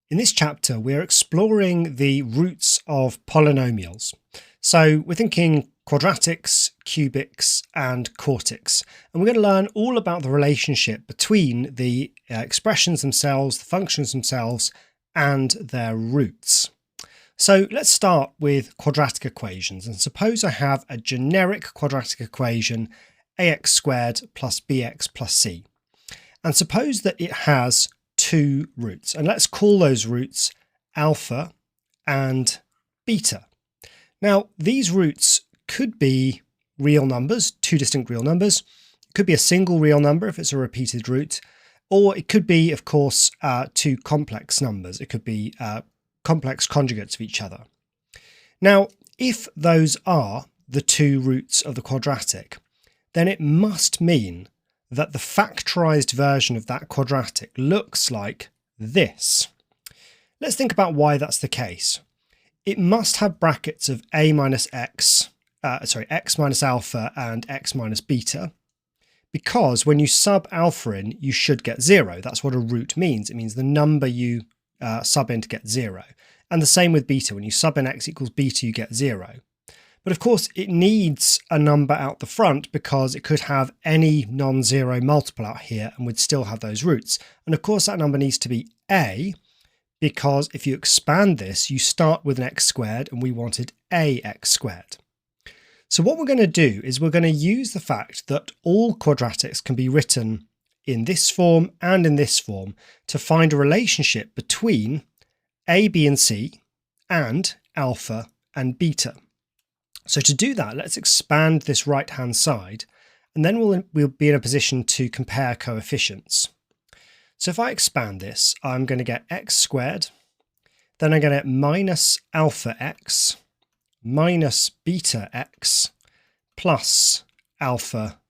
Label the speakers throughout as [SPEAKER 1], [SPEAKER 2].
[SPEAKER 1] In this chapter, we're exploring the roots of polynomials. So we're thinking quadratics, cubics, and quartics. And we're going to learn all about the relationship between the expressions themselves, the functions themselves, and their roots. So let's start with quadratic equations. And suppose I have a generic quadratic equation, ax squared plus bx plus c. And suppose that it has two roots, and let's call those roots alpha and beta. Now, these roots could be real numbers, two distinct real numbers. It could be a single real number if it's a repeated root, or it could be, of course, two complex numbers. It could be complex conjugates of each other. Now, if those are the two roots of the quadratic, then it must mean that the factorized version of that quadratic looks like this. Let's think about why that's the case. It must have brackets of x minus alpha and x minus beta, because when you sub alpha in, you should get 0. That's what a root means. It means the number you sub in to get 0. And the same with beta. When you sub in x equals beta, you get 0. But of course, it needs a number out the front because it could have any non-zero multiple out here and would still have those roots. And of course, that number needs to be a, because if you expand this, you start with an x squared and we wanted ax squared. So what we're going to do is we're going to use the fact that all quadratics can be written in this form and in this form to find a relationship between a, b, and c and alpha and beta. So to do that, let's expand this right-hand side, and then we'll be in a position to compare coefficients. So if I expand this, I'm going to get x squared, then I'm going to get minus alpha x minus beta x plus alpha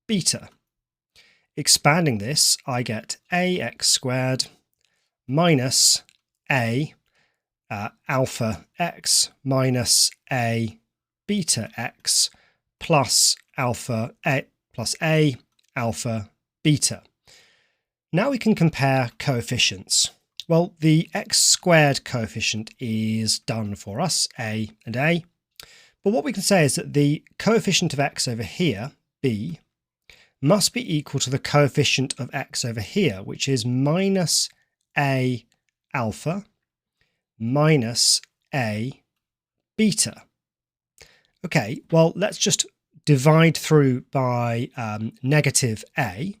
[SPEAKER 1] beta. Expanding this, I get ax squared minus alpha x minus a beta x plus alpha beta. Now we can compare coefficients. Well, the x squared coefficient is done for us, a and a. But what we can say is that the coefficient of x over here, b, must be equal to the coefficient of x over here, which is minus a alpha minus a beta. Okay, well, let's just divide through by negative a.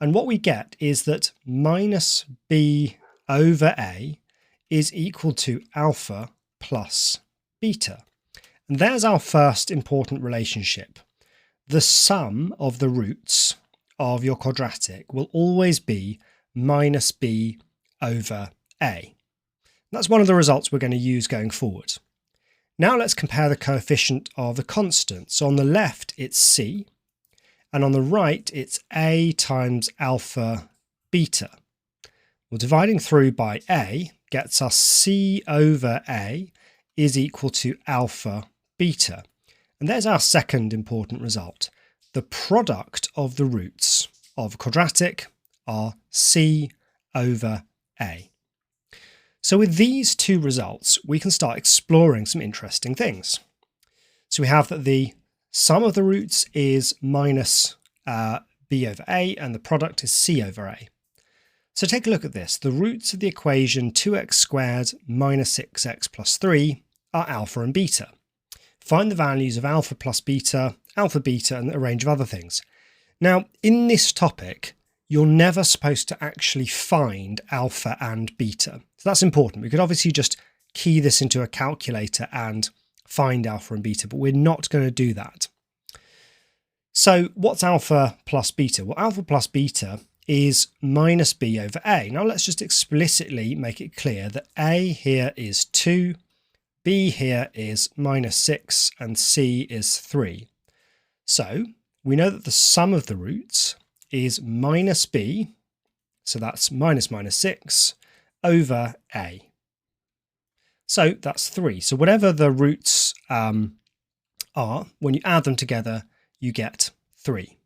[SPEAKER 1] And what we get is that minus b over a is equal to alpha plus beta. And there's our first important relationship. The sum of the roots of your quadratic will always be minus b over a. That's one of the results we're going to use going forward. Now let's compare the coefficient of the constant. So on the left, it's c, and on the right, it's a times alpha beta. Well, dividing through by a gets us c over a is equal to alpha beta. And there's our second important result. The product of the roots of quadratic are c over a. So with these two results, we can start exploring some interesting things. So we have that the sum of the roots is minus b over a, and the product is c over a. So take a look at this. The roots of the equation 2x squared minus 6x plus 3 are alpha and beta. Find the values of alpha plus beta, and a range of other things. Now, in this topic, you're never supposed to actually find alpha and beta. So that's important. We could obviously just key this into a calculator and find alpha and beta, but we're not going to do that. So what's alpha plus beta? Well, alpha plus beta is minus b over a. Now let's just explicitly make it clear that a here is 2, b here is minus 6, and c is 3. So we know that the sum of the roots is minus b, so that's minus 6, over a. So that's 3. So whatever the roots are, when you add them together, you get 3.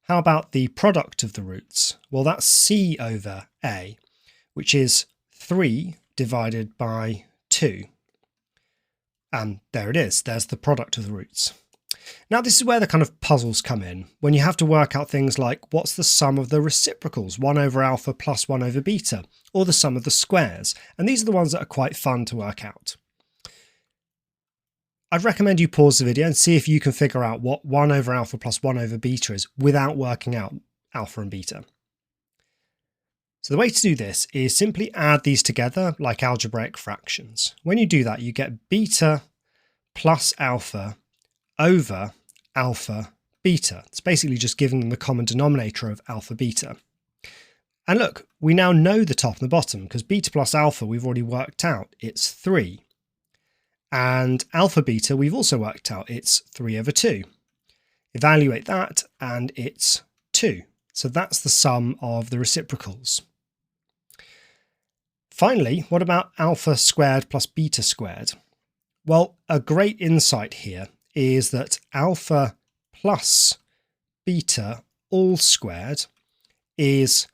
[SPEAKER 1] How about the product of the roots? Well, that's c over a, which is 3 divided by 2. And there it is. There's the product of the roots. Now this is where the kind of puzzles come in, when you have to work out things like what's the sum of the reciprocals, 1 over alpha plus 1 over beta, or the sum of the squares. And these are the ones that are quite fun to work out. I'd recommend you pause the video and see if you can figure out what 1 over alpha plus 1 over beta is without working out alpha and beta. So the way to do this is simply add these together like algebraic fractions. When you do that, you get beta plus alpha over alpha beta. It's basically just giving them the common denominator of alpha beta. And look, we now know the top and the bottom because beta plus alpha we've already worked out, it's 3. And alpha beta we've also worked out, it's 3 over 2. Evaluate that and it's 2. So that's the sum of the reciprocals. Finally, what about alpha squared plus beta squared? Well, a great insight here is that alpha plus beta all squared is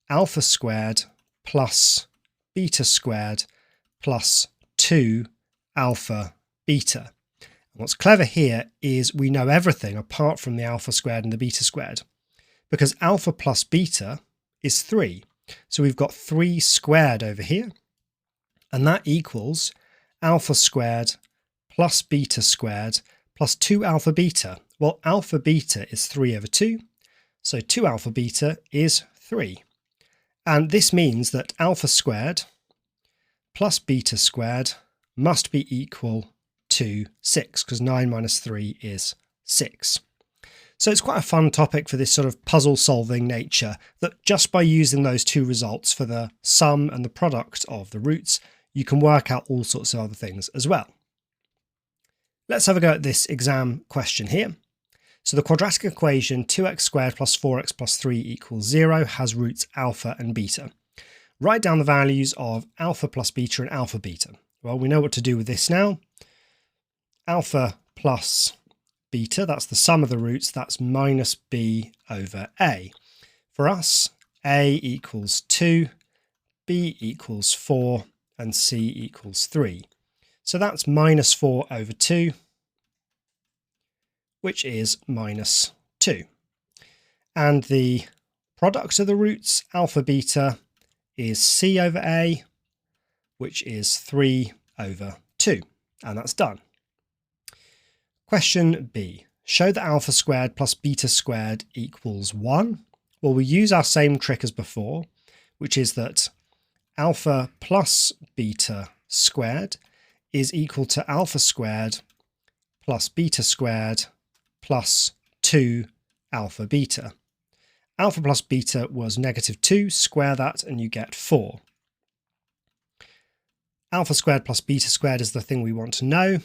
[SPEAKER 1] alpha squared plus beta squared plus 2 alpha beta. And what's clever here is we know everything apart from the alpha squared and the beta squared, because alpha plus beta is 3. So we've got 3 squared over here, and that equals alpha squared plus beta squared plus 2 alpha beta. Well, alpha beta is 3 over 2, so 2 alpha beta is 3. And this means that alpha squared plus beta squared must be equal to 6, because 9 minus 3 is 6. So it's quite a fun topic for this sort of puzzle solving nature, that just by using those two results for the sum and the product of the roots, you can work out all sorts of other things as well. Let's have a go at this exam question here. So the quadratic equation 2x squared plus 4x plus 3 equals 0 has roots alpha and beta. Write down the values of alpha plus beta and alpha beta. Well, we know what to do with this now. Alpha plus beta, that's the sum of the roots, that's minus b over a. For us, a equals 2, b equals 4, and c equals 3. So that's minus 4 over 2, which is minus 2. And the product of the roots, alpha beta, is c over a, which is 3 over 2. And that's done. Question B. Show that alpha squared plus beta squared equals 1. Well, we use our same trick as before, which is that alpha plus beta squared is equal to alpha squared plus beta squared plus 2 alpha beta. Alpha plus beta was negative 2, square that and you get 4. Alpha squared plus beta squared is the thing we want to know,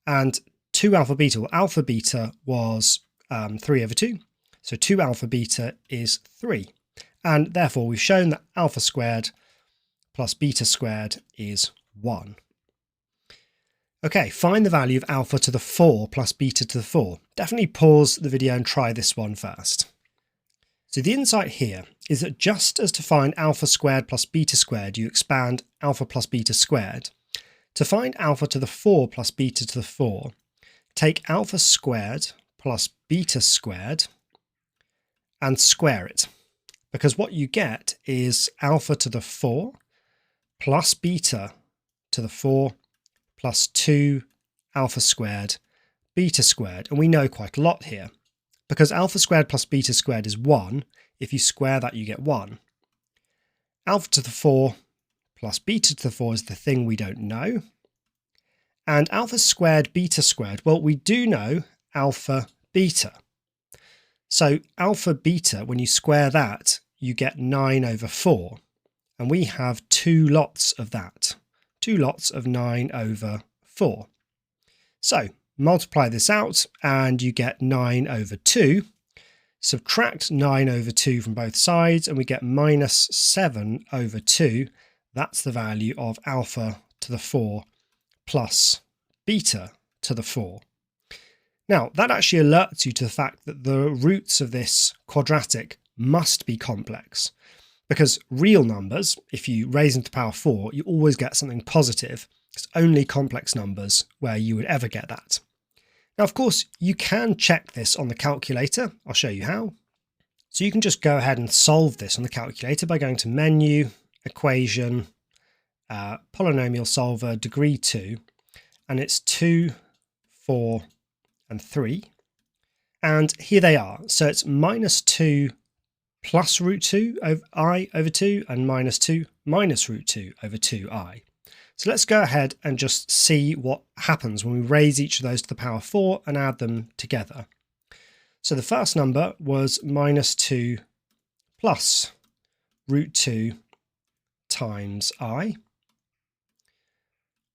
[SPEAKER 1] and 2 alpha beta, well, alpha beta was 3 over 2, so 2 alpha beta is 3, and therefore we've shown that alpha squared plus beta squared is 1. Okay, find the value of alpha to the 4 plus beta to the 4. Definitely pause the video and try this one first. So the insight here is that just as to find alpha squared plus beta squared, you expand alpha plus beta squared. To find alpha to the 4 plus beta to the 4, take alpha squared plus beta squared and square it, because what you get is alpha to the 4 plus beta to the 4 plus 2 alpha squared beta squared. And we know quite a lot here, because alpha squared plus beta squared is 1. If you square that, you get 1. Alpha to the 4 plus beta to the 4 is the thing we don't know. And alpha squared beta squared, well, we do know alpha beta. So alpha beta, when you square that, you get 9 over 4. And we have 2 lots of that. 2 lots of 9 over 4. So multiply this out and you get 9 over 2. Subtract 9 over 2 from both sides and we get minus 7 over 2. That's the value of alpha to the 4 plus beta to the 4. Now, that actually alerts you to the fact that the roots of this quadratic must be complex, Because real numbers, if you raise them to the power 4, you always get something positive. It's only complex numbers where you would ever get that. Now, of course, you can check this on the calculator. I'll show you how. So you can just go ahead and solve this on the calculator by going to Menu, Equation, Polynomial Solver, Degree 2, and it's 2, 4, and 3. And here they are. So it's -2 plus root 2 over I over 2 and -2 minus root 2 over 2i. So let's go ahead and just see what happens when we raise each of those to the power 4 and add them together. So the first number was -2 plus root 2 times I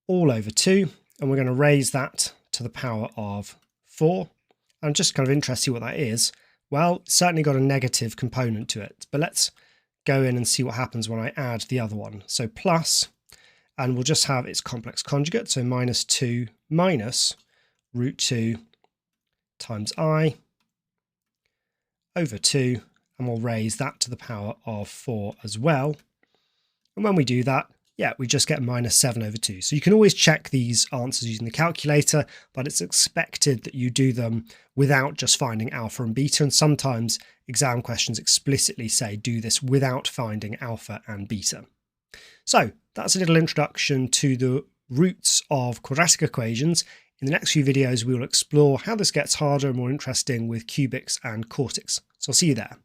[SPEAKER 1] all over 2, and we're going to raise that to the power of 4. I'm just kind of interested to see what that is. Well, it's certainly got a negative component to it, but let's go in and see what happens when I add the other one. So plus, and we'll just have its complex conjugate, so -2 minus root 2 times I over 2, and we'll raise that to the power of 4 as well. And when we do that, yeah, we just get -7 over 2. So you can always check these answers using the calculator, but it's expected that you do them without just finding alpha and beta. And sometimes exam questions explicitly say do this without finding alpha and beta. So that's a little introduction to the roots of quadratic equations. In the next few videos, we will explore how this gets harder and more interesting with cubics and quartics. So I'll see you there.